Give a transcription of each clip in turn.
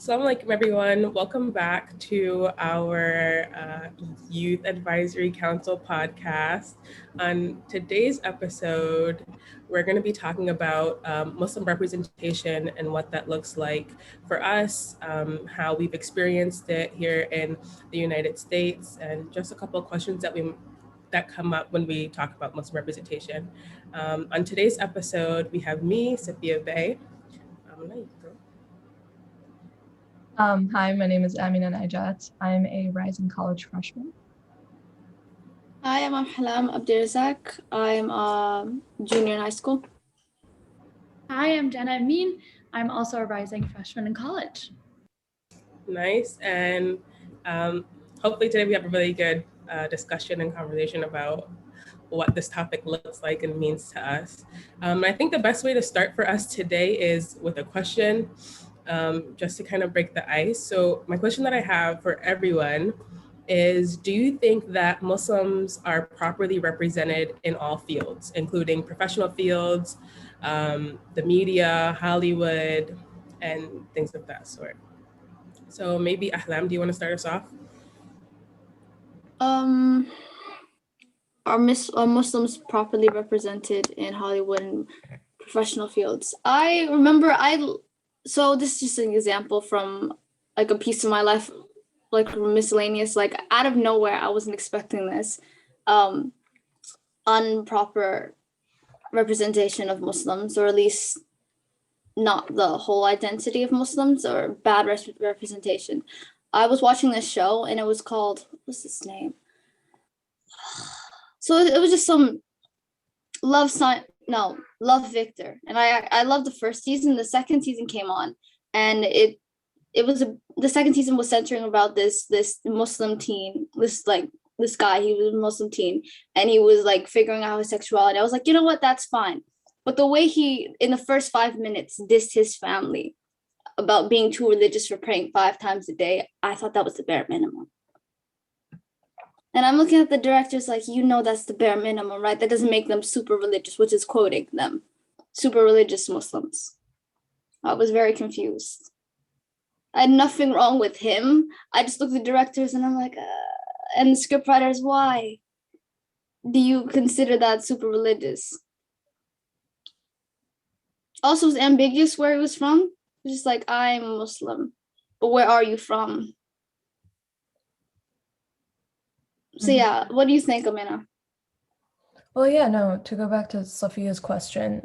Assalamu alaikum, everyone. Welcome back to our Youth Advisory Council podcast. On today's episode, we're going to be talking about Muslim representation and what that looks like for us, how we've experienced it here in the United States, and just a couple of questions that come up when we talk about Muslim representation. On today's episode, we have me, Sophia Bay. Hi, my name is Amina Najat. I'm a rising college freshman. Hi, I'm Ahlam Abdirazak. I'm a junior in high school. Hi, I'm Jenna Amin. I'm also a rising freshman in college. Nice. And hopefully today we have a really good discussion and conversation about what this topic looks like and means to us. I think the best way to start for us today is with a question, just to kind of break the ice. So my question that I have for everyone is, do you think that Muslims are properly represented in all fields, including professional fields, the media, Hollywood, and things of that sort? So maybe Ahlam, do you want to start us off? Are Muslims properly represented in Hollywood and professional fields? I remember so this is just an example from like a piece of my life, like miscellaneous, like out of nowhere, I wasn't expecting this. Improper representation of Muslims, or at least not the whole identity of Muslims, or bad representation. I was watching this show and it was called, what's its name? So it was just some Love Victor. And I loved the first season. The second season came on, and the second season was centering about this Muslim teen, this guy, he was a Muslim teen, and he was like figuring out his sexuality. I was like, you know what, that's fine. But the way he, in the first 5 minutes, dissed his family about being too religious for praying 5 times a day, I thought that was the bare minimum. And I'm looking at the directors like, that's the bare minimum, right? That doesn't make them super religious, which is quoting them, super religious Muslims. I was very confused. I had nothing wrong with him. I just looked at the directors and I'm like, and the scriptwriters, why do you consider that super religious? Also, it was ambiguous where he was from. It was just like, I'm Muslim, but where are you from? So yeah, what do you think, Amina? Well, yeah, no, to go back to Sophia's question,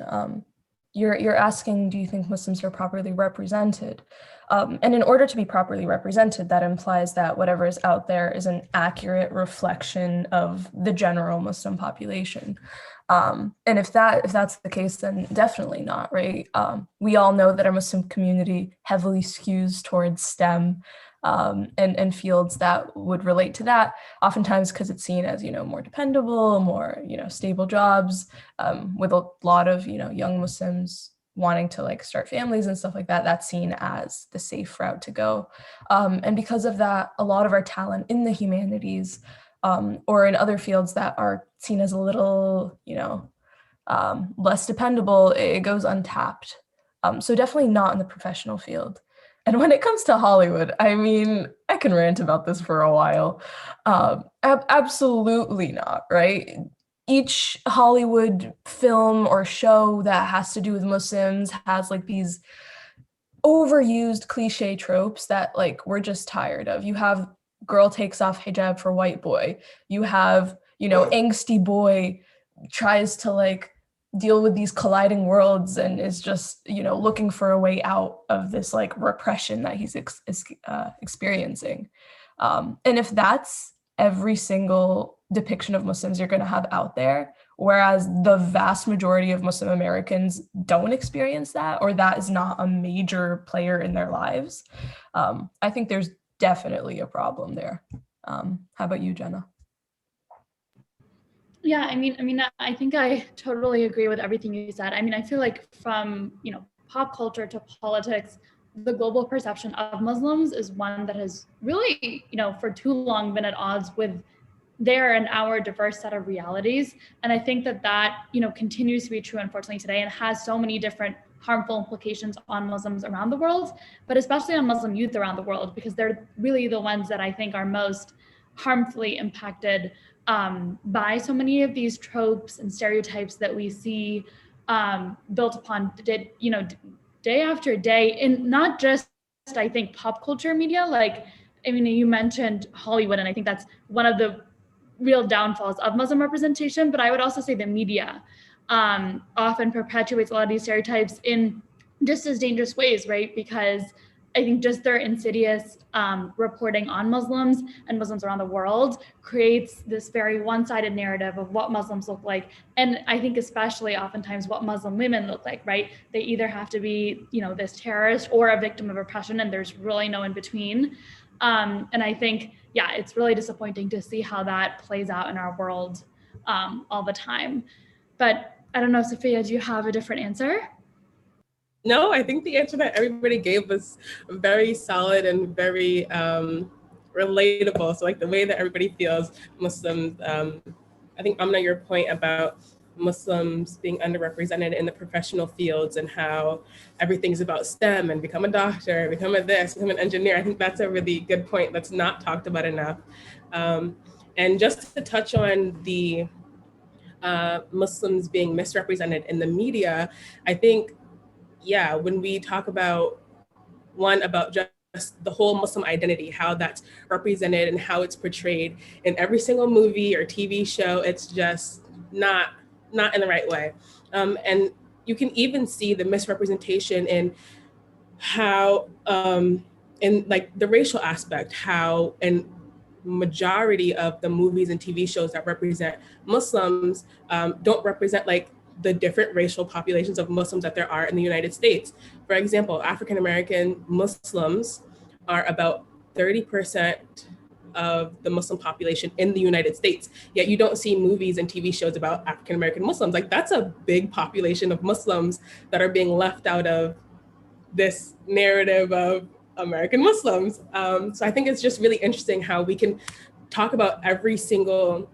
you're asking, do you think Muslims are properly represented? And in order to be properly represented, that implies that whatever is out there is an accurate reflection of the general Muslim population. And if that's the case, then definitely not, right? We all know that our Muslim community heavily skews towards STEM, and fields that would relate to that, oftentimes because it's seen as, more dependable, more, stable jobs, with a lot of, young Muslims wanting to start families and stuff like that. That's seen as the safe route to go. And because of that, a lot of our talent in the humanities, or in other fields that are seen as a little, less dependable, it goes untapped. So definitely not in the professional field. And when it comes to Hollywood, I mean, I can rant about this for a while. Absolutely not, right? Each Hollywood film or show that has to do with Muslims has these overused cliche tropes that we're just tired of. You have girl takes off hijab for white boy. You have, angsty boy tries to deal with these colliding worlds and is just, looking for a way out of this repression that he's experiencing. And if that's every single depiction of Muslims you're going to have out there, whereas the vast majority of Muslim Americans don't experience that, or that is not a major player in their lives, I think there's definitely a problem there. How about you, Jenna? Yeah, I think I totally agree with everything you said. I feel like from, pop culture to politics, the global perception of Muslims is one that has really, for too long been at odds with their and our diverse set of realities. And I think that continues to be true, unfortunately, today, and has so many different harmful implications on Muslims around the world, but especially on Muslim youth around the world, because they're really the ones that I think are most harmfully impacted by so many of these tropes and stereotypes that we see built upon, day after day, in not just, I think, pop culture media. Like, I mean, you mentioned Hollywood, and I think that's one of the real downfalls of Muslim representation, but I would also say the media often perpetuates a lot of these stereotypes in just as dangerous ways, right? Because I think just their insidious reporting on Muslims and Muslims around the world creates this very one-sided narrative of what Muslims look like. And I think especially oftentimes what Muslim women look like, right? They either have to be, this terrorist or a victim of oppression, and there's really no in between. And I think, yeah, it's really disappointing to see how that plays out in our world all the time. But I don't know, Sophia, do you have a different answer? No, I think the answer that everybody gave was very solid and very relatable. So like the way that everybody feels Muslims, I think Amna, your point about Muslims being underrepresented in the professional fields and how everything's about STEM and become a doctor, become a this, become an engineer. I think that's a really good point that's not talked about enough. And just to touch on the Muslims being misrepresented in the media, I think, yeah, when we talk about about just the whole Muslim identity, how that's represented and how it's portrayed in every single movie or TV show, it's just not in the right way. And you can even see the misrepresentation in how, in like the racial aspect, how in majority of the movies and TV shows that represent Muslims don't represent like the different racial populations of Muslims that there are in the United States. For example, African-American Muslims are about 30% of the Muslim population in the United States, yet you don't see movies and TV shows about African-American Muslims. Like that's a big population of Muslims that are being left out of this narrative of American Muslims. So I think it's just really interesting how we can talk about every single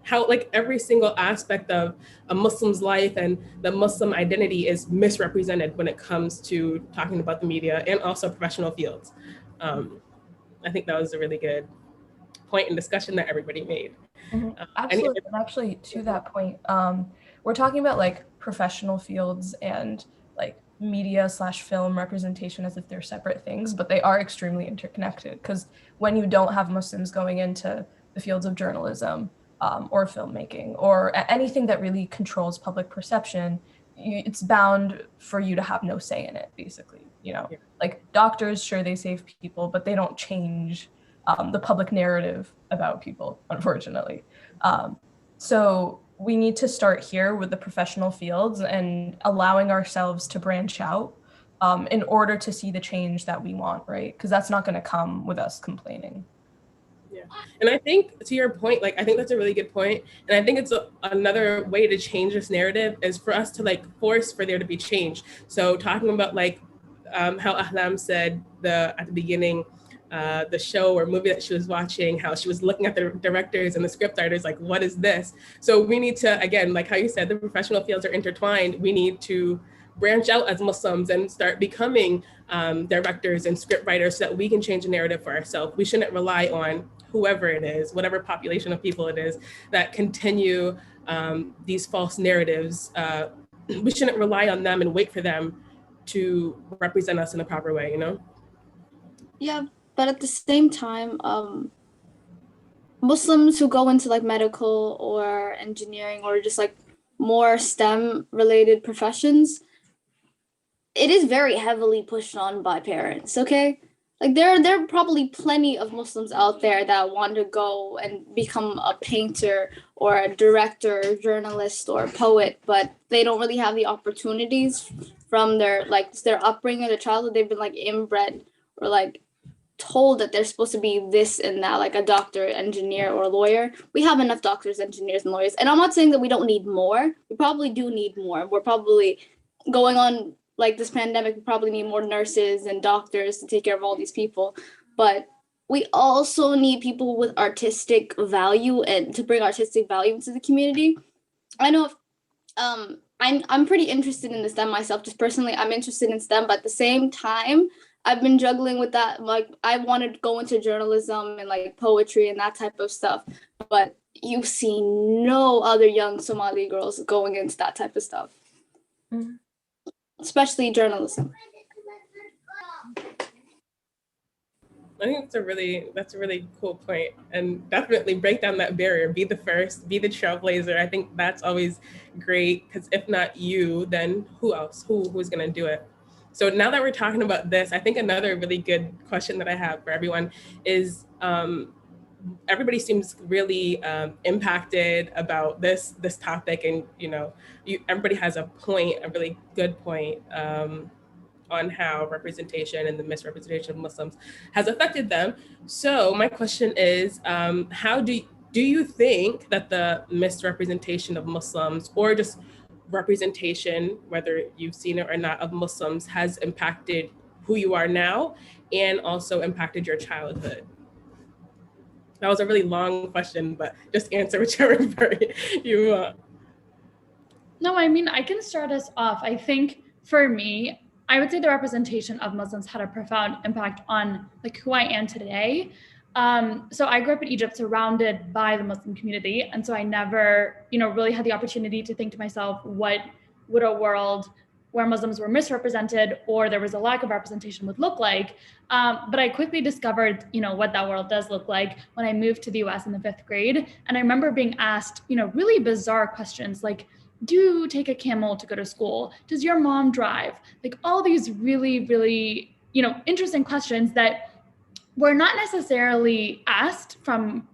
how like every single aspect of a Muslim's life and the Muslim identity is misrepresented when it comes to talking about the media and also professional fields. I think that was a really good point and discussion that everybody made. Absolutely. And actually, to that point, we're talking about like professional fields and like media/film representation as if they're separate things, but they are extremely interconnected, because when you don't have Muslims going into the fields of journalism or filmmaking or anything that really controls public perception, it's bound for you to have no say in it, basically. Like doctors, sure, they save people, but they don't change the public narrative about people, unfortunately. So we need to start here with the professional fields and allowing ourselves to branch out in order to see the change that we want, right? Because that's not going to come with us complaining. Yeah. And I think to your point, like, I think that's a really good point. And I think it's another way to change this narrative is for us to like force for there to be change. So talking about like how Ahlam said at the beginning, the show or movie that she was watching, how she was looking at the directors and the script writers, like, what is this? So we need to, again, like how you said, the professional fields are intertwined. We need to branch out as Muslims and start becoming directors and script writers so that we can change the narrative for ourselves. We shouldn't rely on whoever it is, whatever population of people it is that continue these false narratives. We shouldn't rely on them and wait for them to represent us in a proper way, Yeah, but at the same time, Muslims who go into like medical or engineering or just like more STEM related professions, it is very heavily pushed on by parents, okay? Like there are probably plenty of Muslims out there that want to go and become a painter or a director, or journalist or poet, but they don't really have the opportunities from their upbringing or their childhood. They've been like inbred or like told that they're supposed to be this and that, like a doctor, engineer, or lawyer. We have enough doctors, engineers, and lawyers. And I'm not saying that we don't need more. We probably do need more. We're probably going on like this pandemic, we probably need more nurses and doctors to take care of all these people. But we also need people with artistic value and to bring artistic value into the community. I know I'm pretty interested in the STEM myself. Just personally, I'm interested in STEM, but at the same time, I've been juggling with that. Like, I wanted to go into journalism and like poetry and that type of stuff, but you see no other young Somali girls going into that type of stuff, especially journalism. I think that's a really cool point, and definitely break down that barrier. Be the first, be the trailblazer. I think that's always great, because if not you, then who else? Who's gonna do it? So now that we're talking about this, I think another really good question that I have for everyone is, everybody seems really impacted about this topic, and everybody has a point, a really good point. On how representation and the misrepresentation of Muslims has affected them. So my question is, how do you think that the misrepresentation of Muslims, or just representation, whether you've seen it or not, of Muslims has impacted who you are now and also impacted your childhood? That was a really long question, but just answer whichever you want. No, I mean, I can start us off. I think for me, I would say the representation of Muslims had a profound impact on like who I am today. So I grew up in Egypt, surrounded by the Muslim community, and so I never, really had the opportunity to think to myself, what would a world where Muslims were misrepresented or there was a lack of representation would look like. But I quickly discovered, what that world does look like when I moved to the US in the 5th grade. And I remember being asked, really bizarre questions like, do you take a camel to go to school? Does your mom drive? Like all these really, really, interesting questions that were not necessarily asked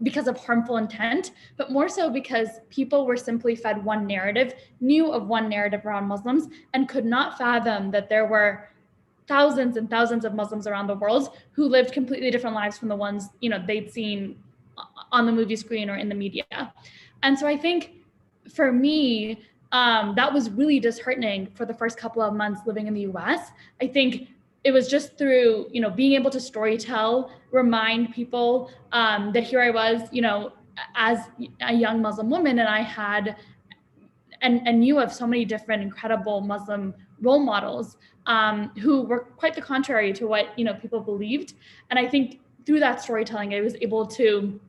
because of harmful intent, but more so because people were simply fed one narrative, knew of one narrative around Muslims, and could not fathom that there were thousands and thousands of Muslims around the world who lived completely different lives from the ones, they'd seen on the movie screen or in the media. And so I think for me, that was really disheartening for the first couple of months living in the US. I think it was just through, being able to storytell, remind people that here I was, as a young Muslim woman, and I had and knew of so many different incredible Muslim role models who were quite the contrary to what people believed. And I think through that storytelling, I was able to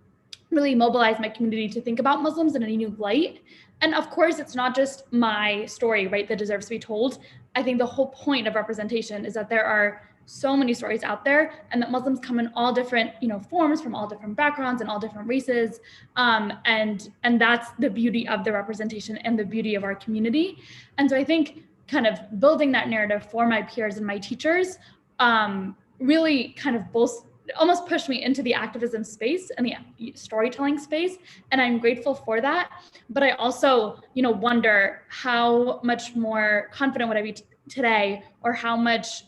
really mobilize my community to think about Muslims in a new light. And of course, it's not just my story, right, that deserves to be told. I think the whole point of representation is that there are so many stories out there, and that Muslims come in all different, forms, from all different backgrounds and all different races, and that's the beauty of the representation and the beauty of our community. And so I think kind of building that narrative for my peers and my teachers really kind of almost pushed me into the activism space and the storytelling space, and I'm grateful for that. But I also, wonder how much more confident would I be today, or how much,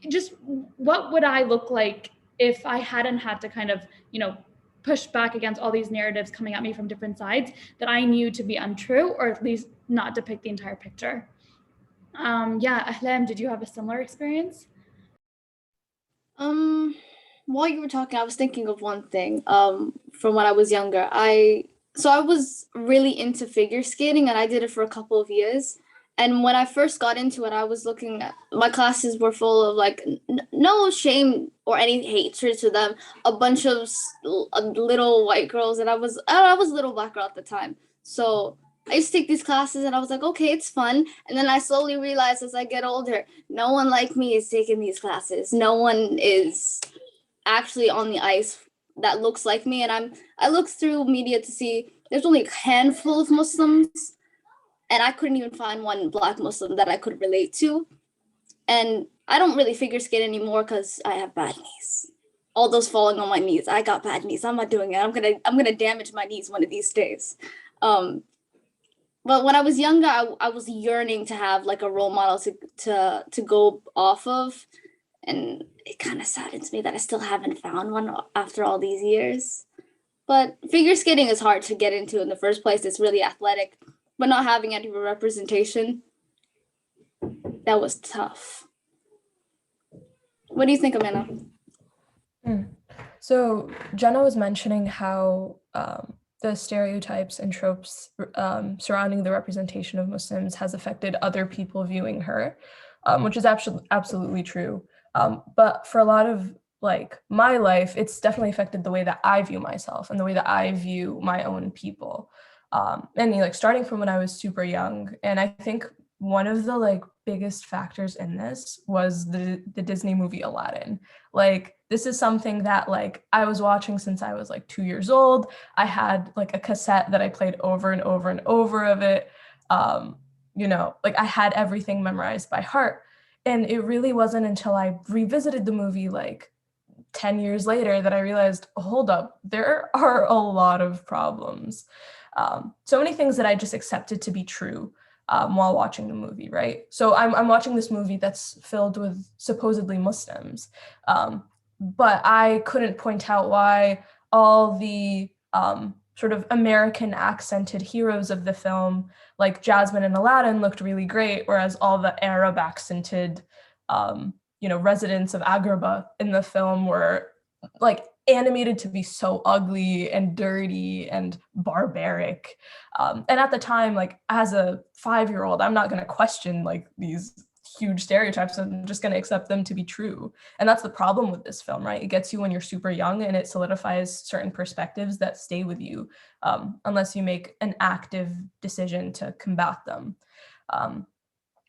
just what would I look like if I hadn't had to kind of, push back against all these narratives coming at me from different sides that I knew to be untrue, or at least not depict the entire picture. Yeah, Ahlem, did you have a similar experience? While you were talking, I was thinking of one thing. From when I was younger, I was really into figure skating, and I did it for a couple of years. And when I first got into it, I was looking at my classes were full of like no shame or any hatred to them. A bunch of little white girls, and I was a little black girl at the time. So I used to take these classes, and I was like, okay, it's fun. And then I slowly realized as I get older, no one like me is taking these classes. No one is actually on the ice that looks like me. And I looked through media to see there's only a handful of Muslims, and I couldn't even find one Black Muslim that I could relate to. And I don't really figure skate anymore because I have bad knees. All those falling on my knees, I got bad knees. I'm not doing it. I'm gonna damage my knees one of these days. But when I was younger, I was yearning to have like a role model to go off of. And it kind of saddens me that I still haven't found one after all these years. But figure skating is hard to get into in the first place. It's really athletic, but not having any representation, that was tough. What do you think, Amanda? So Jenna was mentioning how the stereotypes and tropes surrounding the representation of Muslims has affected other people viewing her, which is absolutely true. But for a lot of like my life, it's definitely affected the way that I view myself and the way that I view my own people. And like starting from when I was super young. And I think one of the like biggest factors in this was the Disney movie Aladdin. Like this is something that like I was watching since I was like 2 years old. I had like a cassette that I played over and over and over of it. Like I had everything memorized by heart. And it really wasn't until I revisited the movie like 10 years later that I realized, hold up, there are a lot of problems. So many things that I just accepted to be true while watching the movie, right? So I'm watching this movie that's filled with supposedly Muslims, but I couldn't point out why all the sort of American accented heroes of the film, like Jasmine and Aladdin, looked really great, whereas all the Arab accented residents of Agrabah in the film were like animated to be so ugly and dirty and barbaric. And at the time, like as a 5-year-old, I'm not going to question like these huge stereotypes. I'm just going to accept them to be true. And that's the problem with this film, right? It gets you when you're super young and it solidifies certain perspectives that stay with you unless you make an active decision to combat them.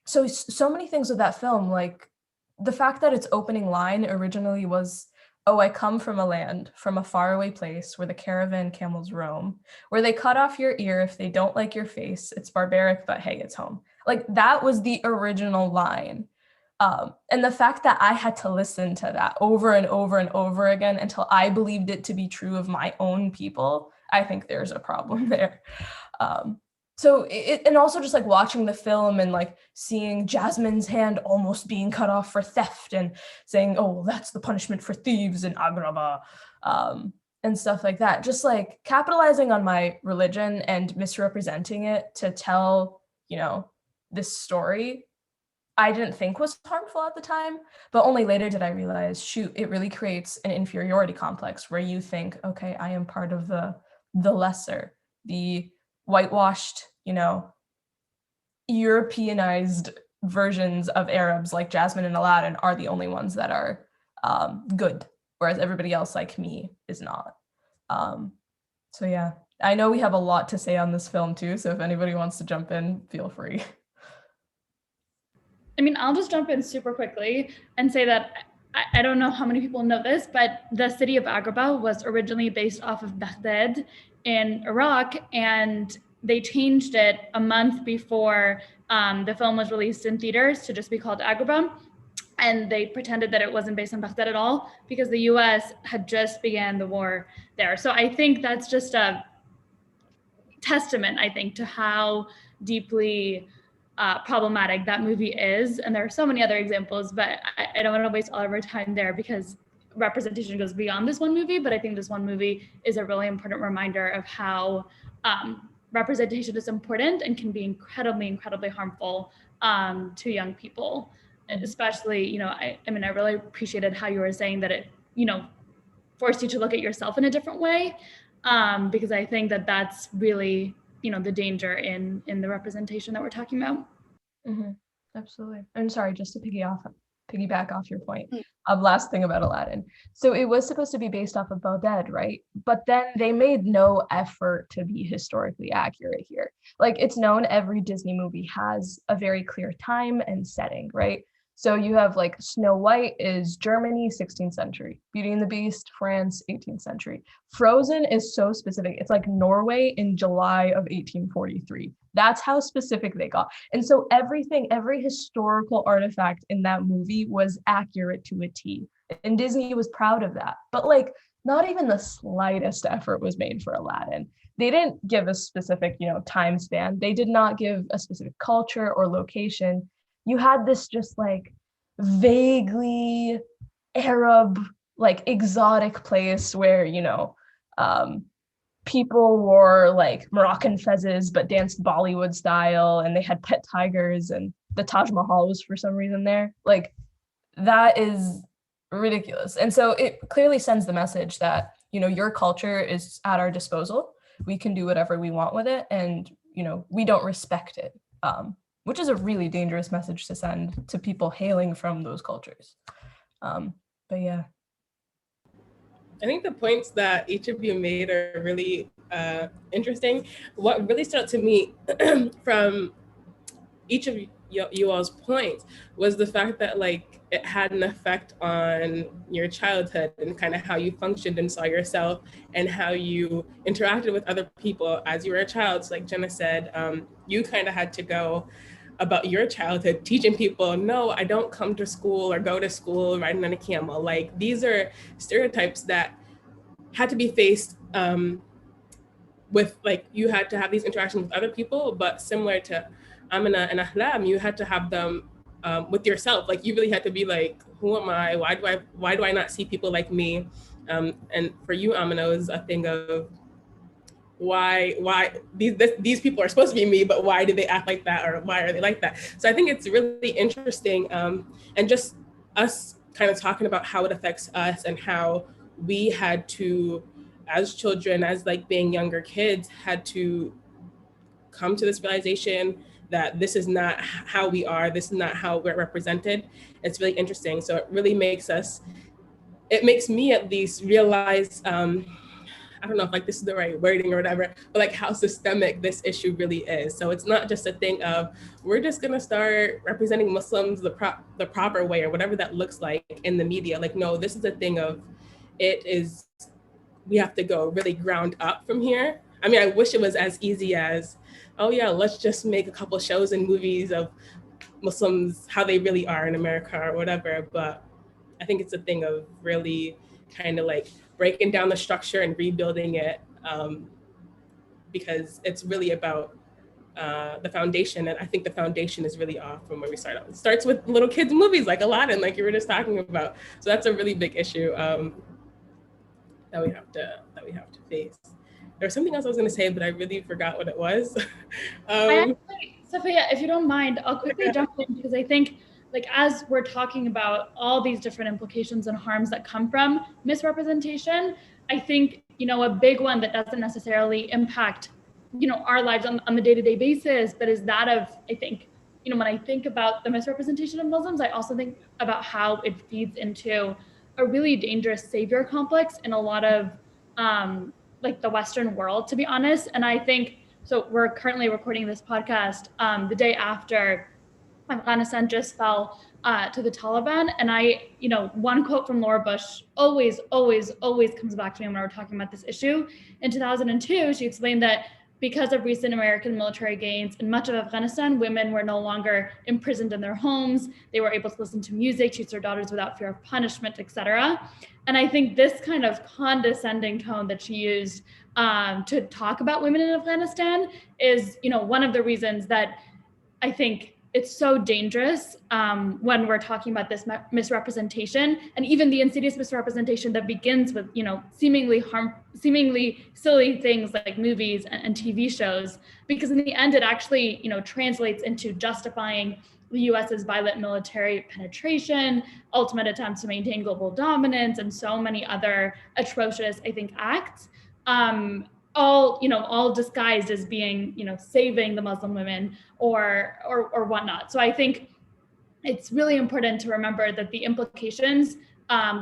So many things with that film, like the fact that its opening line originally was, "Oh, I come from a land, from a faraway place where the caravan camels roam, where they cut off your ear if they don't like your face. It's barbaric, but hey, it's home." Like that was the original line. And the fact that I had to listen to that over and over and over again until I believed it to be true of my own people, I think there's a problem there. And also just like watching the film and like seeing Jasmine's hand almost being cut off for theft and saying, "Oh, well, that's the punishment for thieves in Agrabah," and stuff like that. Just like capitalizing on my religion and misrepresenting it to tell, this story, I didn't think was harmful at the time, but only later did I realize, shoot, it really creates an inferiority complex where you think, okay, I am part of the lesser, the whitewashed, Europeanized versions of Arabs like Jasmine and Aladdin are the only ones that are good, whereas everybody else like me is not. So yeah, I know we have a lot to say on this film too, so if anybody wants to jump in, feel free. I mean, I'll just jump in super quickly and say that I don't know how many people know this, but the city of Agrabah was originally based off of Baghdad in Iraq, and they changed it a month before the film was released in theaters to just be called Agrabah. And they pretended that it wasn't based on Baghdad at all because the US had just began the war there. So I think that's just a testament, I think, to how deeply problematic that movie is. And there are so many other examples, but I don't want to waste all of our time there because representation goes beyond this one movie. But I think this one movie is a really important reminder of how representation is important and can be incredibly, incredibly harmful to young people. And especially, I mean, I really appreciated how you were saying that it, forced you to look at yourself in a different way, because I think that that's really, the danger in the representation that we're talking about. Mm-hmm. Absolutely. I'm sorry, just to piggyback off your point. Last thing about Aladdin. So it was supposed to be based off of Baghdad, right? But then they made no effort to be historically accurate here. Like it's known every Disney movie has a very clear time and setting, right? So you have like Snow White is Germany, 16th century. Beauty and the Beast, France, 18th century. Frozen is so specific. It's like Norway in July of 1843. That's how specific they got. And so every historical artifact in that movie was accurate to a T. And Disney was proud of that. But like not even the slightest effort was made for Aladdin. They didn't give a specific, time span. They did not give a specific culture or location. You had this just like vaguely Arab, like exotic place where, people wore like Moroccan fezzes but danced Bollywood style, and they had pet tigers, and the Taj Mahal was for some reason there. Like that is ridiculous. And so it clearly sends the message that, your culture is at our disposal we can do whatever we want with it, and we don't respect it, which is a really dangerous message to send to people hailing from those cultures. But yeah. I think the points that each of you made are really interesting. What really stood out to me from each of you all's points was the fact that like it had an effect on your childhood and kind of how you functioned and saw yourself and how you interacted with other people as you were a child. So like Jenna said, you kind of had to go about your childhood teaching people, no, I don't come to school or go to school riding on a camel. Like these are stereotypes that had to be faced with, like, you had to have these interactions with other people, but similar to Amina and Ahlam, you had to have them with yourself. Like you really had to be like, who am I? Why do I not see people like me? And for you, Amina, it was a thing of why these people are supposed to be me, but why do they act like that, or why are they like that? So I think it's really interesting, and just us kind of talking about how it affects us and how we had to, as children, as like being younger kids, had to come to this realization that this is not how we are, this is not how we're represented. It's really interesting. So it makes me at least realize, I don't know if like this is the right wording or whatever, but like how systemic this issue really is. So it's not just a thing of, we're just gonna start representing Muslims the proper way or whatever that looks like in the media. Like, no, this is a thing of, we have to go really ground up from here. I mean, I wish it was as easy as, oh yeah, let's just make a couple shows and movies of Muslims, how they really are in America or whatever. But I think it's a thing of really kind of like breaking down the structure and rebuilding it, because it's really about the foundation. And I think the foundation is really off from where we start out. It starts with little kids' movies like Aladdin, like you were just talking about. So that's a really big issue that we have to face. There's something else I was going to say, but I really forgot what it was. Sophia, if you don't mind, I'll quickly jump in, because I think, like, as we're talking about all these different implications and harms that come from misrepresentation, I think, a big one that doesn't necessarily impact, our lives on the day-to-day basis, but is that of, I think, when I think about the misrepresentation of Muslims, I also think about how it feeds into a really dangerous savior complex in a lot of like the Western world, to be honest. And I think, so we're currently recording this podcast the day after Afghanistan just fell to the Taliban. And one quote from Laura Bush always comes back to me when we're talking about this issue. In 2002, she explained that because of recent American military gains in much of Afghanistan, women were no longer imprisoned in their homes. They were able to listen to music, choose their daughters without fear of punishment, etc. And I think this kind of condescending tone that she used to talk about women in Afghanistan is, one of the reasons that I think it's so dangerous when we're talking about this misrepresentation, and even the insidious misrepresentation that begins with, seemingly silly things like movies and TV shows, because in the end, it actually, translates into justifying the US's violent military penetration, ultimate attempts to maintain global dominance, and so many other atrocious, I think, acts. All disguised as being, saving the Muslim women or whatnot. So I think it's really important to remember that the implications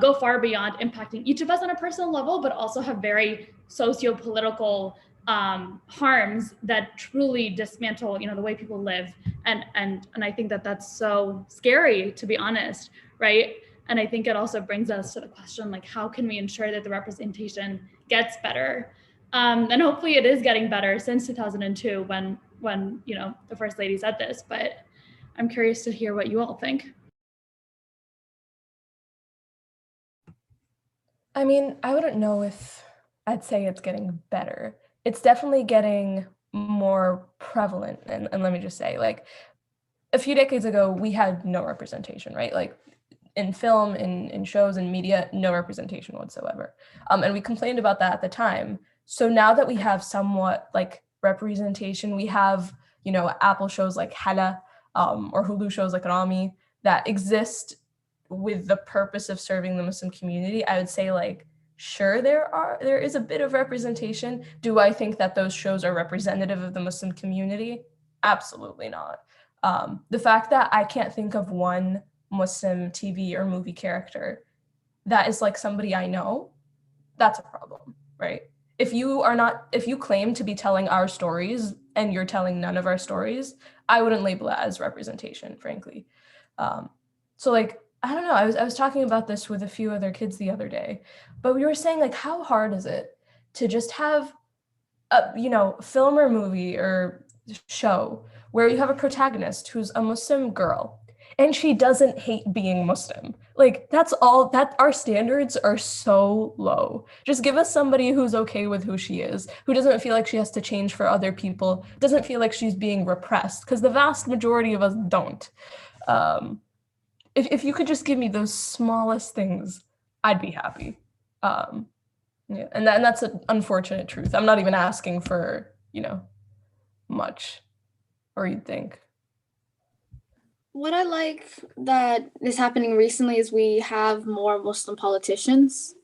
go far beyond impacting each of us on a personal level, but also have very socio-political harms that truly dismantle, the way people live. And I think that that's so scary, to be honest, right? And I think it also brings us to the question, like, how can we ensure that the representation gets better? And hopefully it is getting better since 2002 when the First Lady said this, but I'm curious to hear what you all think. I mean, I wouldn't know if I'd say it's getting better. It's definitely getting more prevalent. And let me just say, like, a few decades ago, we had no representation, right? Like in film, in shows, in media, no representation whatsoever. And we complained about that at the time. So now that we have somewhat like representation, we have, Apple shows like Hala, or Hulu shows like Rami that exist with the purpose of serving the Muslim community. I would say like sure, there is a bit of representation. Do I think that those shows are representative of the Muslim community? Absolutely not. The fact that I can't think of one Muslim TV or movie character that is like somebody I know, that's a problem, right? If you claim to be telling our stories and you're telling none of our stories, I wouldn't label it as representation, frankly. So like, I don't know, I was talking about this with a few other kids the other day, but we were saying like, how hard is it to just have a, film or movie or show where you have a protagonist who's a Muslim girl and she doesn't hate being Muslim. Like that's all that our standards are so low. Just give us somebody who's okay with who she is, who doesn't feel like she has to change for other people, doesn't feel like she's being repressed, because the vast majority of us don't. If you could just give me those smallest things, I'd be happy. Yeah, and that's an unfortunate truth. I'm not even asking for, much, or you'd think. What I like that is happening recently is we have more Muslim politicians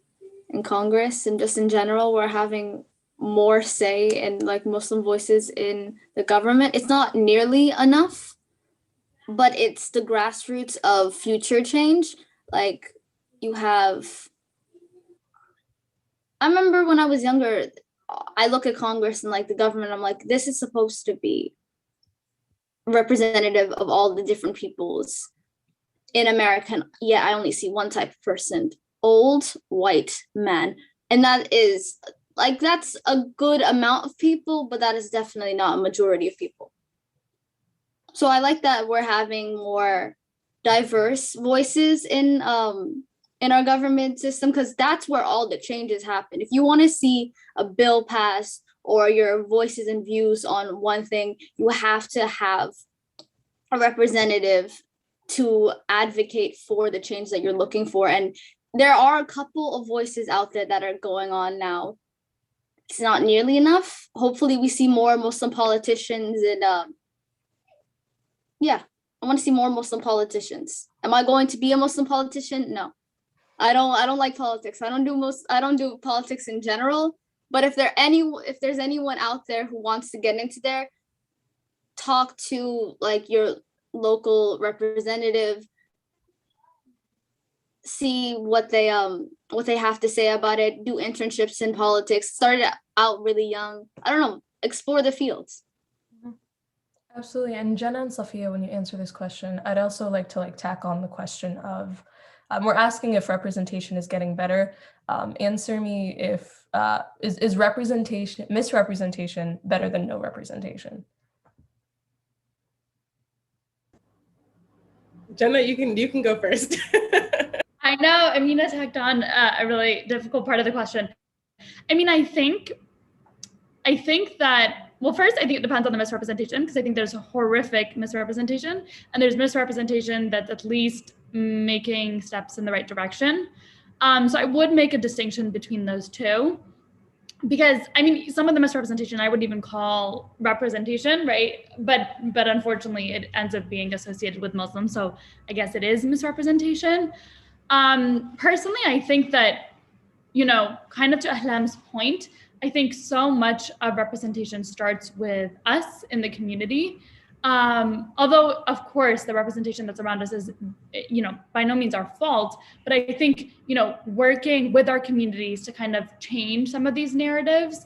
in Congress, and just in general, we're having more say and like Muslim voices in the government. It's not nearly enough, but it's the grassroots of future change. Like you have, I remember when I was younger, I look at Congress and like the government, I'm like, this is supposed to be representative of all the different peoples in America. Yeah, I only see one type of person, old white man. And that is like, that's a good amount of people, but that is definitely not a majority of people. So I like that we're having more diverse voices in our government system, because that's where all the changes happen. If you want to see a bill pass or your voices and views on one thing, you have to have a representative to advocate for the change that you're looking for. And there are a couple of voices out there that are going on now. It's not nearly enough. Hopefully we see more Muslim politicians, and yeah, I want to see more Muslim politicians. Am I going to be a Muslim politician? No. I don't like politics. I don't do politics in general. But if there's anyone out there who wants to get into there, talk to like your local representative, see what they have to say about it, do internships in politics, start out really young. I don't know, explore the fields. Absolutely. And Jenna and Sophia, when you answer this question, I'd also like to tack on the question of, we're asking if representation is getting better. Answer me if, is misrepresentation better than no representation? Jenna, you can go first. I know Amina tacked on a really difficult part of the question. I mean, I think that, well, first, I think it depends on the misrepresentation, because I think there's a horrific misrepresentation, and there's misrepresentation that's at least making steps in the right direction. So I would make a distinction between those two, because I mean, some of the misrepresentation I wouldn't even call representation, right? But unfortunately, it ends up being associated with Muslims, so I guess it is misrepresentation. Personally, I think that, kind of to Ahlam's point, I think so much of representation starts with us in the community. Although, of course, the representation that's around us is, by no means our fault, but I think, working with our communities to kind of change some of these narratives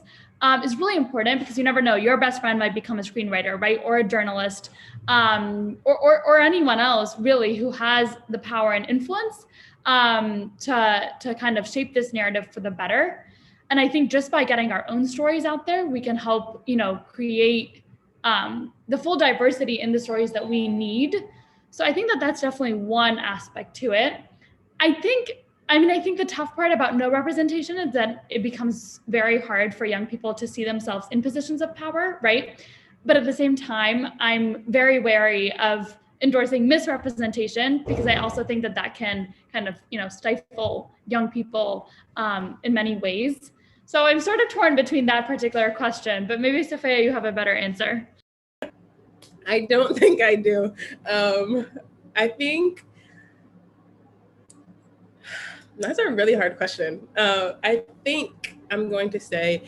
is really important, because you never know, your best friend might become a screenwriter, right? Or a journalist, or anyone else really who has the power and influence to kind of shape this narrative for the better. And I think just by getting our own stories out there, we can help, create the full diversity in the stories that we need. So I think that that's definitely one aspect to it. I think the tough part about no representation is that it becomes very hard for young people to see themselves in positions of power, right? But at the same time, I'm very wary of endorsing misrepresentation, because I also think that can kind of, stifle young people in many ways. So I'm sort of torn between that particular question, but maybe Sophia, you have a better answer. I don't think I do. I think That's a really hard question. I think I'm going to say,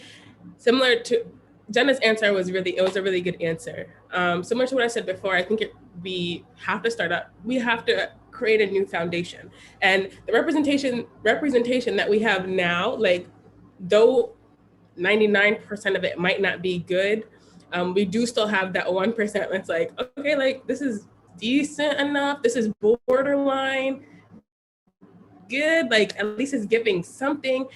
similar to Jenna's answer, was a really good answer. Similar to what I said before, I think we have to start up. We have to create a new foundation, and the representation that we have now, like, though 99% of it might not be good, we do still have that 1% that's like, okay, like, this is decent enough. This is borderline good, like, at least it's giving something.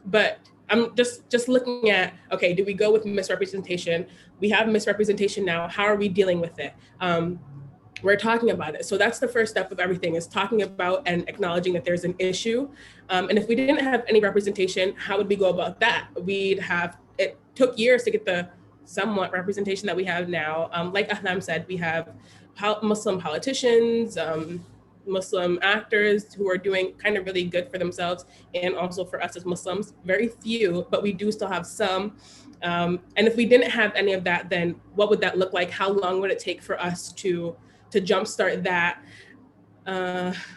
But I'm just looking at, okay, do we go with misrepresentation? We have misrepresentation now. How are we dealing with it? We're talking about it. So that's the first step of everything, is talking about and acknowledging that there's an issue. And if we didn't have any representation, how would we go about that? It took years to get the somewhat representation that we have now. Like Ahlam said, we have Muslim politicians, Muslim actors who are doing kind of really good for themselves, and also for us as Muslims. Very few, but we do still have some. And if we didn't have any of that, then what would that look like? How long would it take for us to jumpstart that?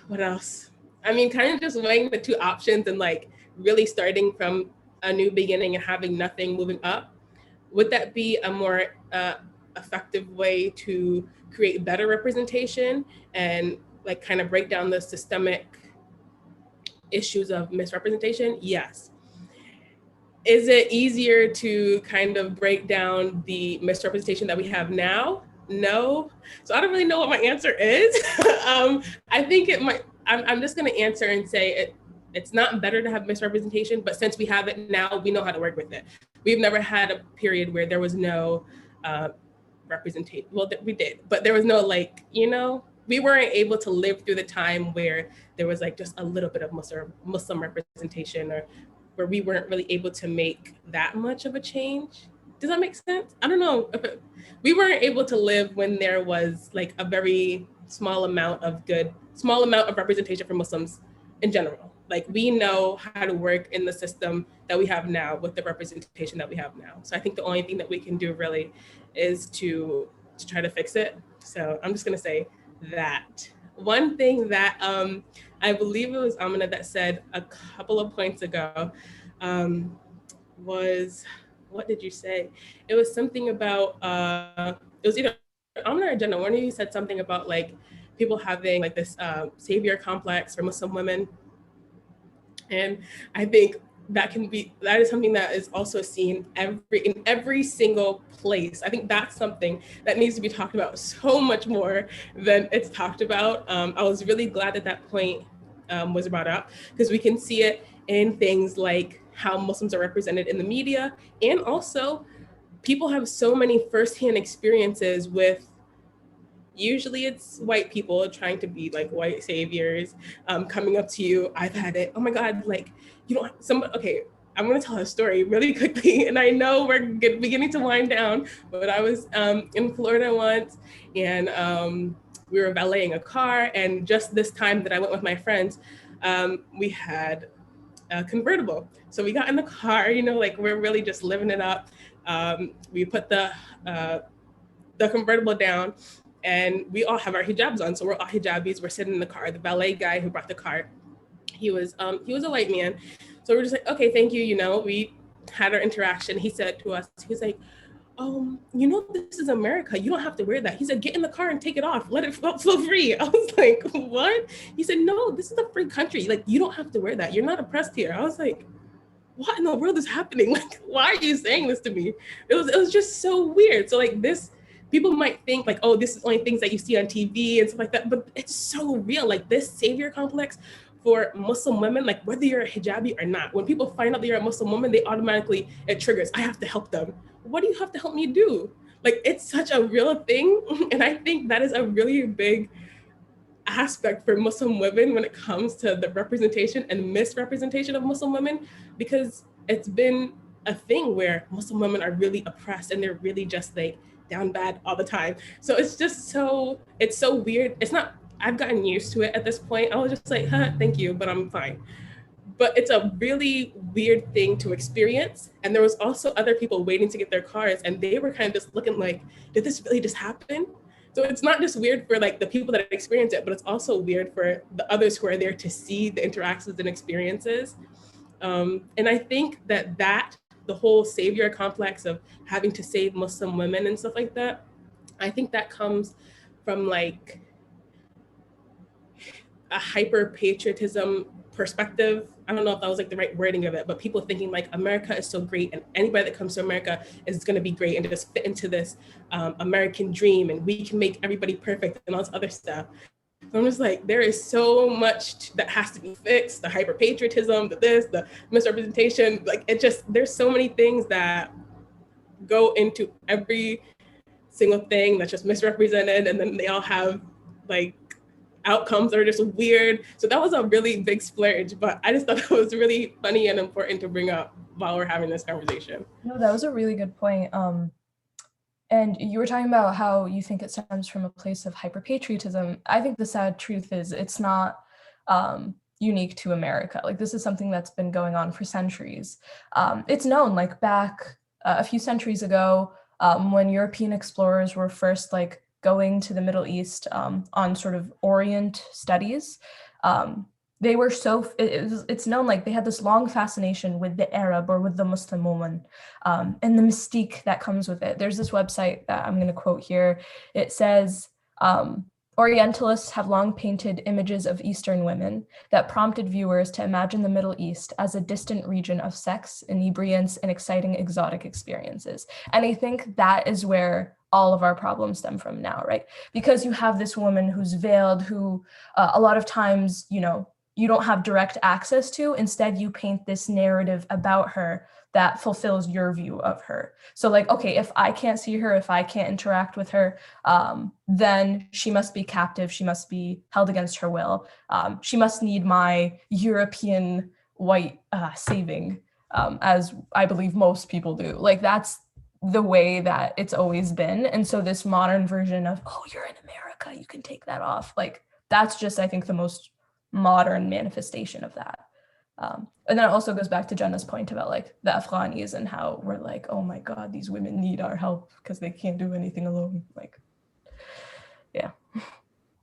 What else? I mean, kind of just weighing the two options and like really starting from a new beginning and having nothing moving up. Would that be a more effective way to create better representation and like kind of break down the systemic issues of misrepresentation? Yes. Is it easier to kind of break down the misrepresentation that we have now? No. So I don't really know what my answer is. I think it might, I'm just going to answer and say it's not better to have misrepresentation, but since we have it now, we know how to work with it. We've never had a period where there was no representation. Well, we did, but there was no, like, we weren't able to live through the time where there was like just a little bit of Muslim representation, or where we weren't really able to make that much of a change. Does that make sense? I don't know. We weren't able to live when there was like a very small amount of representation for Muslims in general. Like, we know how to work in the system that we have now with the representation that we have now. So I think the only thing that we can do really is to try to fix it. So I'm just gonna say that. One thing that I believe it was Amina that said a couple of points ago was, what did you say? It was something about, it was either Amina or Jenna, one of you said something about like people having like this savior complex for Muslim women. And I think that is something that is also seen in every single place. I think that's something that needs to be talked about so much more than it's talked about. I was really glad that point was brought up, because we can see it in things like how Muslims are represented in the media, and also people have so many firsthand experiences with, usually it's white people trying to be like white saviors, coming up to you. I've had it. Oh my God, like, okay, I'm gonna tell a story really quickly. And I know we're beginning to wind down, but I was in Florida once, and we were valeting a car. And just this time that I went with my friends, we had a convertible. So we got in the car, like, we're really just living it up. We put the convertible down, and we all have our hijabs on. So we're all hijabis. We're sitting in the car. The valet guy who brought the car, he was a white man. So we're just like, okay, thank you. We had our interaction. He said to us, he was like, this is America. You don't have to wear that. He said, get in the car and take it off. Let it flow free. I was like, what? He said, no, this is a free country. Like, you don't have to wear that. You're not oppressed here. I was like, what in the world is happening? Like, why are you saying this to me? It was just so weird. So like this, people might think like, oh, this is only things that you see on TV and stuff like that, but it's so real. Like, this savior complex for Muslim women, like whether you're a hijabi or not, when people find out that you're a Muslim woman, it triggers, I have to help them. What do you have to help me do? Like, it's such a real thing. And I think that is a really big aspect for Muslim women when it comes to the representation and misrepresentation of Muslim women, because it's been a thing where Muslim women are really oppressed and they're really just like down bad all the time. So it's so weird. I've gotten used to it at this point. I was just like, thank you, but I'm fine. But it's a really weird thing to experience. And there was also other people waiting to get their cars, and they were kind of just looking like, did this really just happen? So it's not just weird for like the people that experience it, but it's also weird for the others who are there to see the interactions and experiences. And I think that the whole savior complex of having to save Muslim women and stuff like that, I think that comes from like a hyper patriotism perspective. I don't know if that was like the right wording of it, but people thinking like America is so great and anybody that comes to America is going to be great and just fit into this American dream and we can make everybody perfect and all this other stuff. So I'm just like, there is so much that has to be fixed, the hyper patriotism, the misrepresentation, like it just, there's so many things that go into every single thing that's just misrepresented, and then they all have like outcomes that are just weird. So that was a really big splurge, but I just thought it was really funny and important to bring up while we're having this conversation. No, that was a really good point. And you were talking about how you think it stems from a place of hyperpatriotism. I think the sad truth is it's not unique to America. Like this is something that's been going on for centuries. It's known like back a few centuries ago when European explorers were first like going to the Middle East on sort of Orient studies. They were it's known like they had this long fascination with the Arab or with the Muslim woman and the mystique that comes with it. There's this website that I'm going to quote here. It says, Orientalists have long painted images of Eastern women that prompted viewers to imagine the Middle East as a distant region of sex, inebriance, and exciting exotic experiences. And I think that is where all of our problems stem from now, right? Because you have this woman who's veiled, who a lot of times, you know, you don't have direct access to. Instead, you paint this narrative about her that fulfills your view of her. So like, okay, if I can't see her, if I can't interact with her, then she must be captive. She must be held against her will. She must need my European white saving, as I believe most people do. Like that's the way that it's always been. And so this modern version of, oh, you're in America, you can take that off. Like that's just, I think, the most modern manifestation of that. And then it also goes back to Jenna's point about like the Afghanis and how we're like, oh my God, these women need our help because they can't do anything alone. Like, yeah.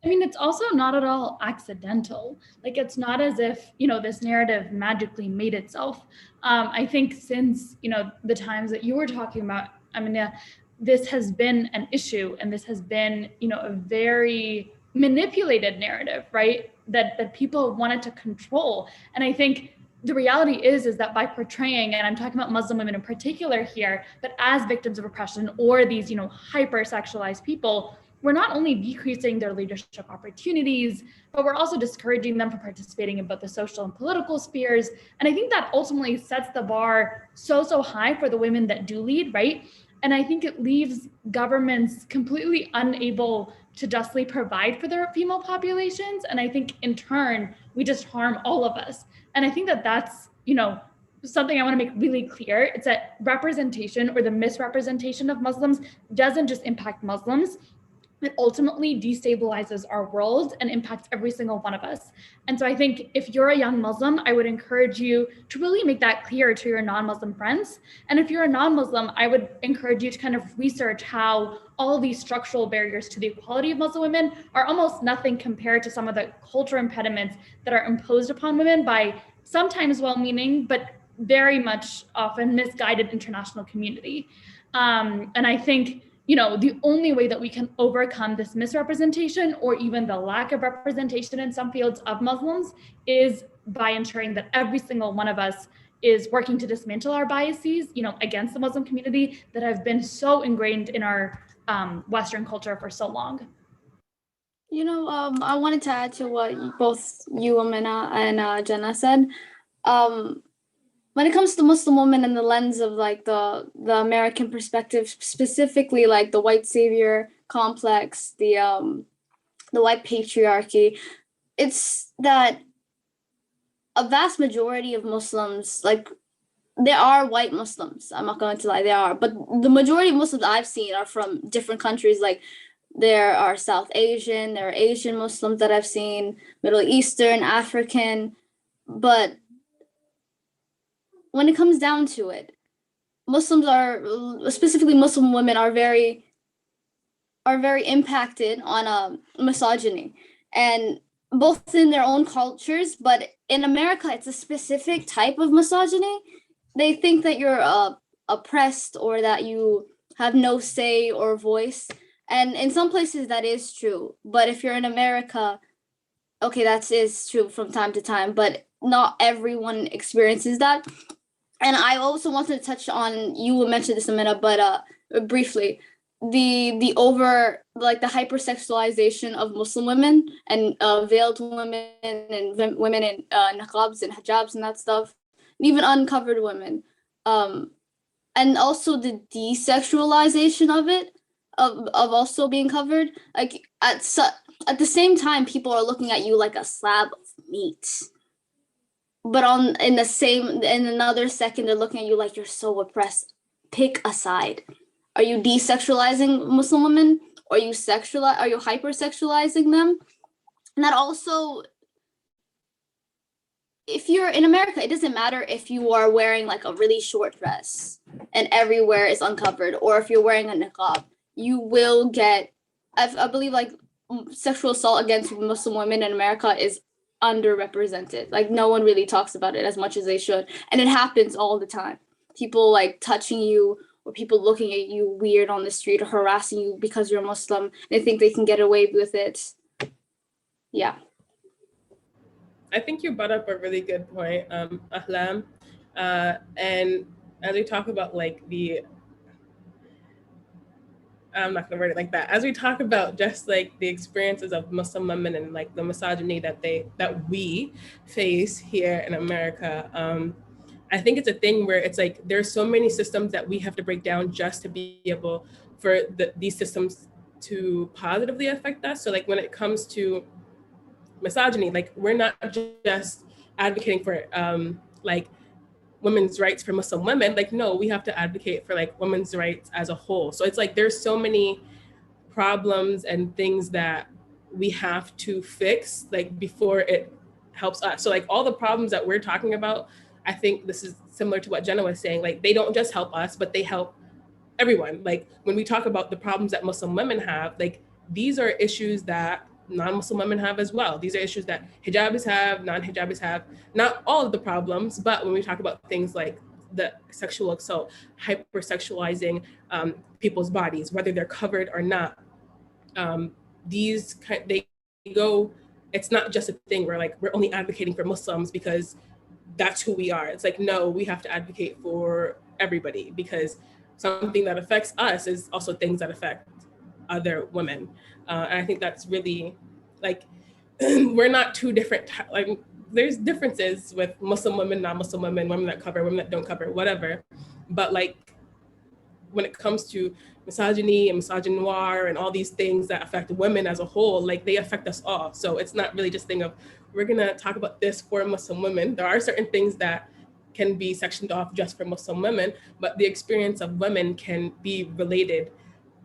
I mean, it's also not at all accidental. Like, it's not as if, you know, this narrative magically made itself. I think since, you know, the times that you were talking about, I mean, this has been an issue and this has been, you know, a very manipulated narrative, right? That people wanted to control. And I think the reality is that by portraying, and I'm talking about Muslim women in particular here, but as victims of oppression or these, you know, hyper-sexualized people, we're not only decreasing their leadership opportunities, but we're also discouraging them from participating in both the social and political spheres. And I think that ultimately sets the bar so high for the women that do lead, right? And I think it leaves governments completely unable to justly provide for their female populations. And I think in turn, we just harm all of us. And I think that that's, you know, something I want to make really clear. It's that representation or the misrepresentation of Muslims doesn't just impact Muslims. It ultimately destabilizes our world and impacts every single one of us. And so I think if you're a young Muslim, I would encourage you to really make that clear to your non-Muslim friends. And if you're a non-Muslim, I would encourage you to kind of research how all of these structural barriers to the equality of Muslim women are almost nothing compared to some of the cultural impediments that are imposed upon women by sometimes well-meaning, but very much often misguided international community. And I think, you know, the only way that we can overcome this misrepresentation or even the lack of representation in some fields of Muslims is by ensuring that every single one of us is working to dismantle our biases, you know, against the Muslim community that have been so ingrained in our Western culture for so long. You know, I wanted to add to what both you, Amina, and Jenna said. When it comes to Muslim women in the lens of like the American perspective, specifically like the white savior complex, the white patriarchy, it's that a vast majority of Muslims, like there are white Muslims, I'm not going to lie, there are, but the majority of Muslims I've seen are from different countries. Like there are South Asian, there are Asian Muslims that I've seen, Middle Eastern, African, but when it comes down to it, Muslims are, specifically Muslim women, are very are very impacted on misogyny, and both in their own cultures, but in America, it's a specific type of misogyny. They think that you're oppressed or that you have no say or voice. And in some places that is true. But if you're in America, okay, that is true from time to time, but not everyone experiences that. And I also wanted to touch on, you mentioned this a minute, but briefly, the over, like the hypersexualization of Muslim women and veiled women and women in niqabs and hijabs and that stuff, and even uncovered women, and also the desexualization of it, of also being covered. Like at the same time, people are looking at you like a slab of meat, but in another second, they're looking at you like you're so oppressed. Pick a side. Are you desexualizing Muslim women? Are you hypersexualizing them? And that also, if you're in America, it doesn't matter if you are wearing like a really short dress and everywhere is uncovered, or if you're wearing a niqab, you will get, I believe, like sexual assault against Muslim women in America is underrepresented. Like no one really talks about it as much as they should. And it happens all the time. People like touching you, or people looking at you weird on the street, or harassing you because you're Muslim. They think they can get away with it. Yeah. I think you brought up a really good point, Ahlam. And as we talk about like I'm not gonna word it like that. As we talk about just like the experiences of Muslim women and like the misogyny that we face here in America, I think it's a thing where it's like there's so many systems that we have to break down just to be able for these systems to positively affect us. So like when it comes to misogyny, like we're not just advocating for like women's rights for Muslim women. Like no, we have to advocate for like women's rights as a whole. So it's like there's so many problems and things that we have to fix like before it helps us. So like all the problems that we're talking about, I think this is similar to what Jenna was saying. Like they don't just help us, but they help everyone. Like when we talk about the problems that Muslim women have, like these are issues that non-Muslim women have as well. These are issues that hijabis have, non-hijabis have, not all of the problems, but when we talk about things like the sexual assault, hypersexualizing people's bodies, whether they're covered or not, they go, it's not just a thing where like we're only advocating for Muslims because that's who we are. It's like, no, we have to advocate for everybody because something that affects us is also things that affect other women. And I think that's really like, we're not two different, like there's differences with Muslim women, non-Muslim women, women that cover, women that don't cover, whatever. But like, when it comes to misogyny and misogynoir and all these things that affect women as a whole, like they affect us all. So it's not really just a thing of, we're gonna talk about this for Muslim women. There are certain things that can be sectioned off just for Muslim women, but the experience of women can be related,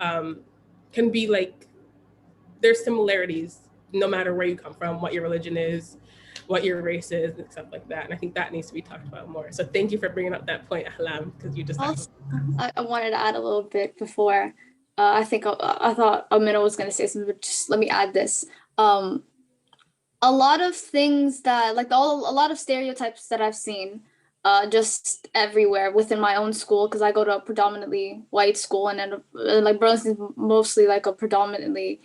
can be like, there's similarities no matter where you come from, what your religion is, what your race is, and stuff like that. And I think that needs to be talked about more. So thank you for bringing up that point, Ahlam, because you just Also, I wanted to add a little bit before. I thought Amina was going to say something, but just let me add this. A lot of things that, like a lot of stereotypes that I've seen just everywhere within my own school, because I go to a predominantly white school, and then like Burlington's mostly like a predominantly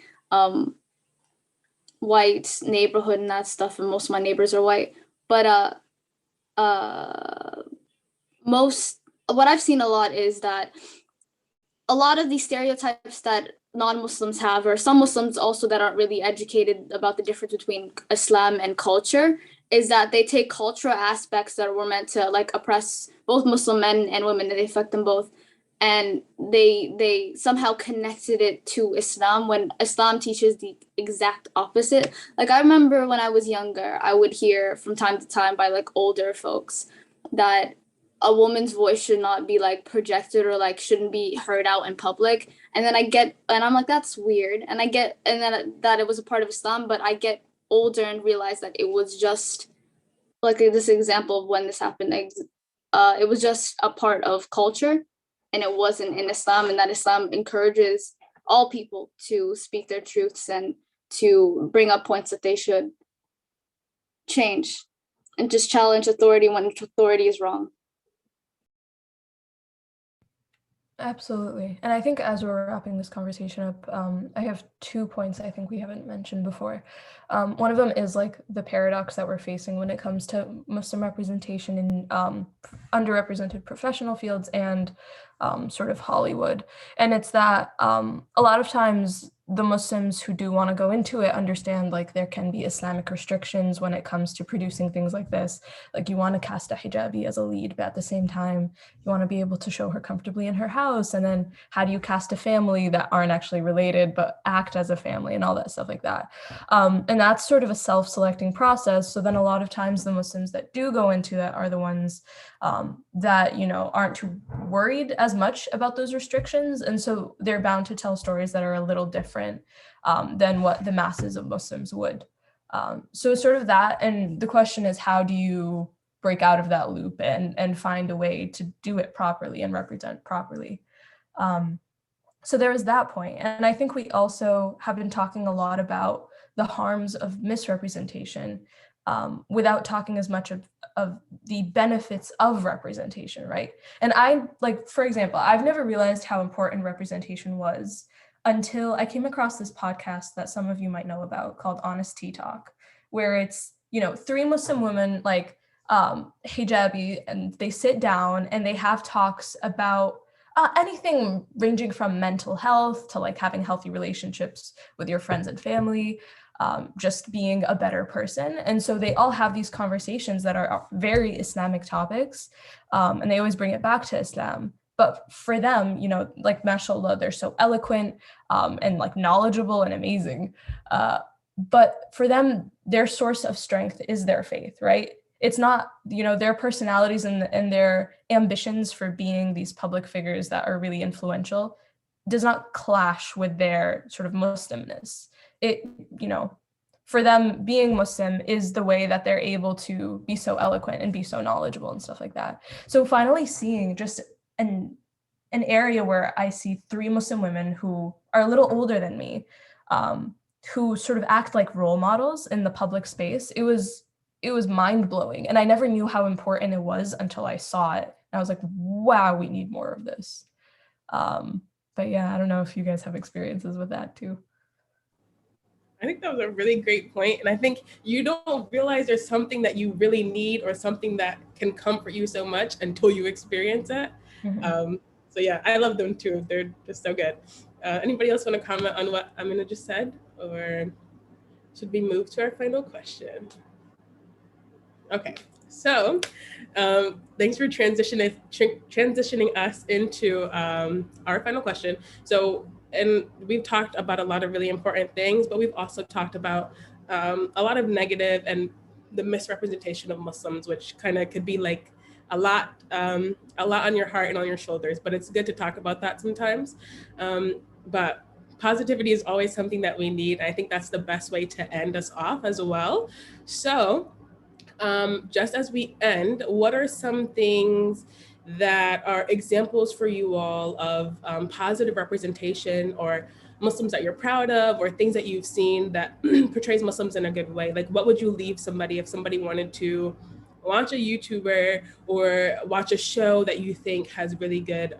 white neighborhood and that stuff, and most of my neighbors are white. But what I've seen a lot is that a lot of these stereotypes that non-Muslims have, or some Muslims also that aren't really educated about the difference between Islam and culture, is that they take cultural aspects that were meant to like oppress both Muslim men and women, and they affect them both, and they somehow connected it to Islam when Islam teaches the exact opposite. Like I remember when I was younger, I would hear from time to time by like older folks that a woman's voice should not be like projected or like shouldn't be heard out in public. And then I'm like, that's weird. And then that it was a part of Islam, but I get older and realize that it was just like this example of when this happened. It was just a part of culture, and it wasn't in Islam, and that Islam encourages all people to speak their truths and to bring up points that they should change and just challenge authority when authority is wrong. Absolutely. And I think as we're wrapping this conversation up, I have 2 points I think we haven't mentioned before. One of them is like the paradox that we're facing when it comes to Muslim representation in underrepresented professional fields and sort of Hollywood. And it's that a lot of times the Muslims who do want to go into it understand like there can be Islamic restrictions when it comes to producing things like this. Like you want to cast a hijabi as a lead, but at the same time, you want to be able to show her comfortably in her house. And then how do you cast a family that aren't actually related, but act as a family and all that stuff like that. And that's sort of a self-selecting process. So then a lot of times the Muslims that do go into that are the ones that, you know, aren't too worried as much about those restrictions. And so they're bound to tell stories that are a little different than what the masses of Muslims would. So sort of that. And the question is, how do you break out of that loop and find a way to do it properly and represent properly? So there is that point. And I think we also have been talking a lot about the harms of misrepresentation without talking as much of the benefits of representation, right? And I, like, for example, I've never realized how important representation was until I came across this podcast that some of you might know about called Honest Tea Talk, where it's, you know, 3 Muslim women like hijabi, and they sit down and they have talks about anything ranging from mental health to like having healthy relationships with your friends and family, just being a better person. And so they all have these conversations that are very Islamic topics, and they always bring it back to Islam. But for them, you know, like, mashallah, they're so eloquent and like knowledgeable and amazing. But for them, their source of strength is their faith, right? It's not, you know, their personalities and their ambitions for being these public figures that are really influential does not clash with their sort of Muslimness. It, you know, for them, being Muslim is the way that they're able to be so eloquent and be so knowledgeable and stuff like that. So finally seeing just an area where I see 3 Muslim women who are a little older than me, who sort of act like role models in the public space, it was mind-blowing. And I never knew how important it was until I saw it. And I was like, wow, we need more of this. But yeah, I don't know if you guys have experiences with that too. I think that was a really great point. And I think you don't realize there's something that you really need or something that can comfort you so much until you experience it. Mm-hmm. So yeah, I love them too. They're just so good. Anybody else want to comment on what Amina just said? Or should we move to our final question? Okay, so thanks for transitioning us into our final question. So, and we've talked about a lot of really important things, but we've also talked about a lot of negative and the misrepresentation of Muslims, which kind of could be like a lot on your heart and on your shoulders, but it's good to talk about that sometimes. But positivity is always something that we need. I think that's the best way to end us off as well. So just as we end, what are some things that are examples for you all of positive representation or Muslims that you're proud of, or things that you've seen that portrays Muslims in a good way? Like, what would you leave somebody if somebody wanted to launch a YouTuber or watch a show that you think has really good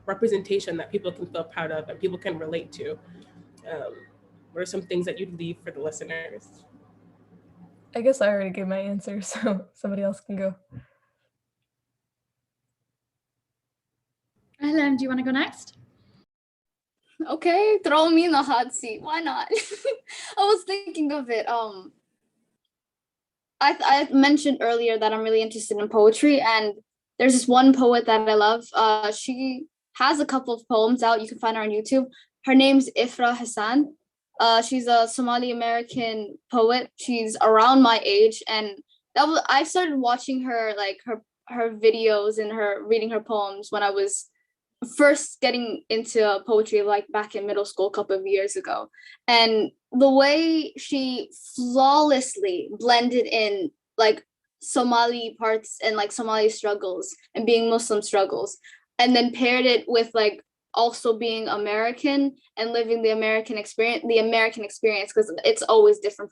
representation that people can feel proud of and people can relate to? What are some things that you'd leave for the listeners? I guess I already gave my answer, so somebody else can go. Helen, do you want to go next? Okay, throw me in the hot seat. Why not? I was thinking of it. I mentioned earlier that I'm really interested in poetry, and there's this one poet that I love. She has a couple of poems out. You can find her on YouTube. Her name's Ifra Hassan. She's a Somali American poet. She's around my age, and I started watching her, like her videos and her reading her poems when I was first getting into poetry, like back in middle school a couple of years ago. And the way she flawlessly blended in like Somali parts and like Somali struggles and being Muslim struggles, and then paired it with like also being American and living the American experience, because it's always different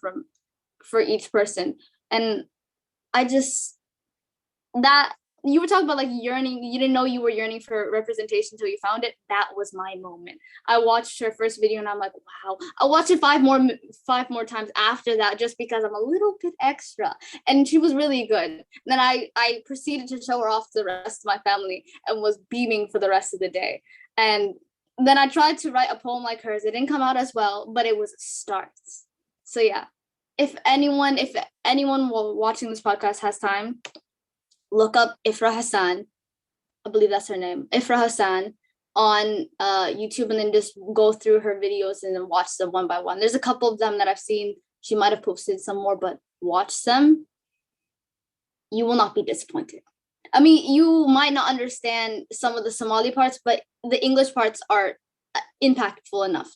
for each person. And I just, that, you were talking about like yearning, you didn't know you were yearning for representation until you found it. That was my moment. I watched her first video and I'm like, wow. I watched it five more times after that, just because I'm a little bit extra, and she was really good. And then I proceeded to show her off to the rest of my family and was beaming for the rest of the day. And then I tried to write a poem like hers. It didn't come out as well, but it was a start. So yeah, if anyone watching this podcast has time, look up Ifra Hassan, I believe that's her name, Ifra Hassan, on YouTube, and then just go through her videos and then watch them one by one. There's a couple of them that I've seen. She might have posted some more, but watch them. You will not be disappointed. I mean, you might not understand some of the Somali parts, but the English parts are impactful enough.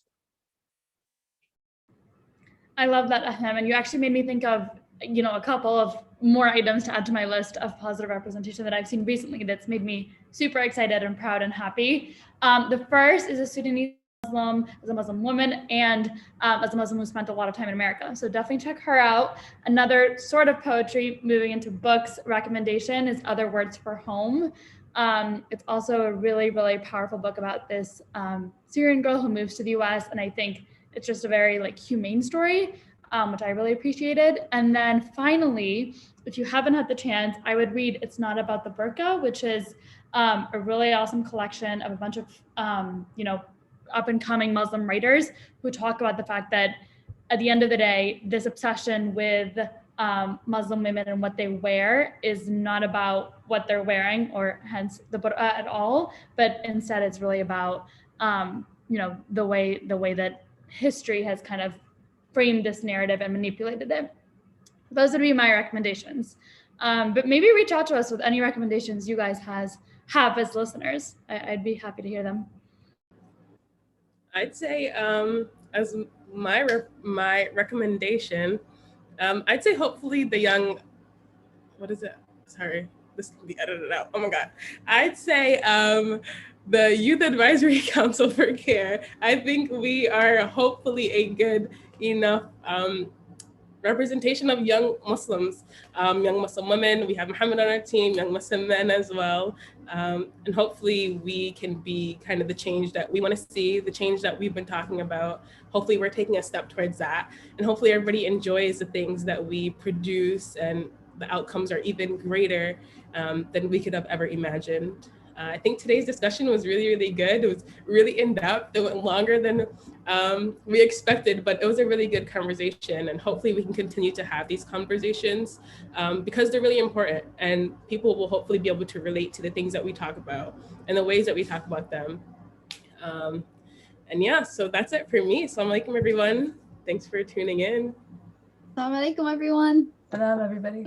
I love that, Ahmed. And you actually made me think of, a couple of more items to add to my list of positive representation that I've seen recently that's made me super excited and proud and happy. The first is a Sudanese Muslim, as a Muslim woman, and as a Muslim who spent a lot of time in America. So definitely check her out. Another sort of poetry, moving into books recommendation, is Other Words for Home. It's also a really, really powerful book about this Syrian girl who moves to the US. And I think it's just a very humane story, which I really appreciated. And then finally, if you haven't had the chance, I would read It's Not About the Burqa, which is a really awesome collection of a bunch of, up and coming Muslim writers who talk about the fact that at the end of the day, this obsession with Muslim women and what they wear is not about what they're wearing, or hence the burqa at all, but instead it's really about, the way that history has kind of framed this narrative and manipulated it. Those would be my recommendations. But maybe reach out to us with any recommendations you guys have as listeners. I'd be happy to hear them. I'd say as my recommendation, I'd say hopefully the young, what is it? Sorry, this can be edited out. Oh my God. I'd say the Youth Advisory Council for CAIR. I think we are hopefully a good enough representation of young Muslims, young Muslim women. We have Muhammad on our team, young Muslim men as well. And hopefully we can be kind of the change that we want to see, the change that we've been talking about. Hopefully we're taking a step towards that. And hopefully everybody enjoys the things that we produce, and the outcomes are even greater than we could have ever imagined. I think today's discussion was really, really good. It was really in-depth. It went longer than we expected, but it was a really good conversation. And hopefully we can continue to have these conversations because they're really important, and people will hopefully be able to relate to the things that we talk about and the ways that we talk about them. And yeah, so that's it for me. Assalamu alaikum, everyone. Thanks for tuning in. Assalamu alaikum, everyone. Salam, everybody.